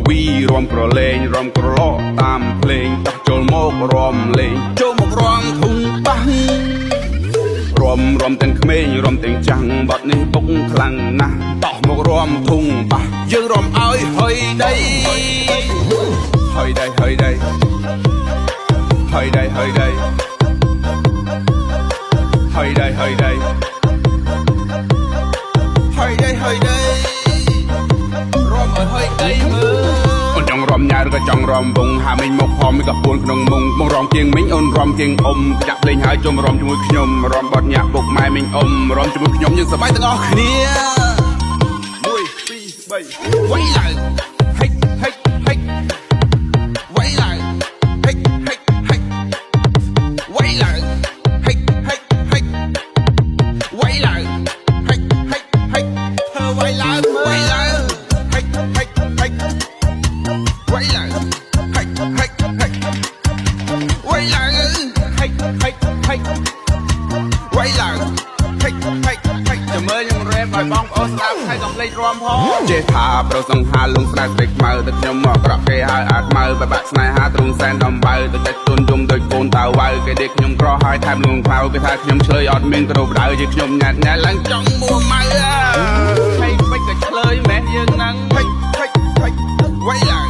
វីរំប្រឡែងរំក្រឡកតាមភ្លេងតោះចូលមករំលេងចូលមករំធុងប៉ះរំទាំងក្មេងរំទាំងចាំងបាត់នេះពុកខ្លាំងណាស់តោះមករំធុងប៉ះយើងរំឲ្យហុយដីហុយដីហុយដីហុយដីហុយដីហុយដីហុយដីហុយដីហុយដីរំឲ្យហុយដីមើលអូនចង់រំញ៉ាឬក៏ចង់រំវងហាមិញមកផមក៏ពួនក្នុងមុងមករំជាងមិញអូនរំជាងអ៊ំចាក់លេងហើយជុំរំជាមួយខ្ញុំរំបត់ញាក់ពុកម៉ែមិញអ៊ំរំជាមួយខ្ញុំយើងសប្បាយទាំងអស់គ្នា1 2 3វៃឡើងហិចហិចហិចវៃឡើងហិចហិចហិចវៃឡើងហិចហិចហិចវៃឡើងហិចហិចហិចធ្វើវៃឡើងវៃឡើងហិចហិចហិចវៃឡើងហិចហិចហិចវៃឡើងហិចហិចហិចវៃឡើងហិចហិចហិចចាំមើលខ្ញុំរ៉េបឲ្យបងប្អូនស្ដាប់ហើយកុំភ្លេចរាំផងចេះថាប្រុសសង្ហាលងស្ដាប់ស្ដេចខ្មៅទៅខ្ញុំមកក្រក់គេហើយអាខ្មៅបែបបាក់ស្នេហាទ្រង់សែនដំបៅទៅចិត្តទុនយំដូចកូនតាវ៉ៅគេដេកខ្ញុំក្រហើយថែមលងខ្មៅគេថាខ្ញុំឆ្លើយអត់មានក្រូបដៅជាខ្ញុំញ៉ាត់ញ៉ែឡើងចង់មួម៉ៅហើយពេចក៏ឆ្លើយមែនយើងហ្នឹងហិចហិចហិចវៃឡើង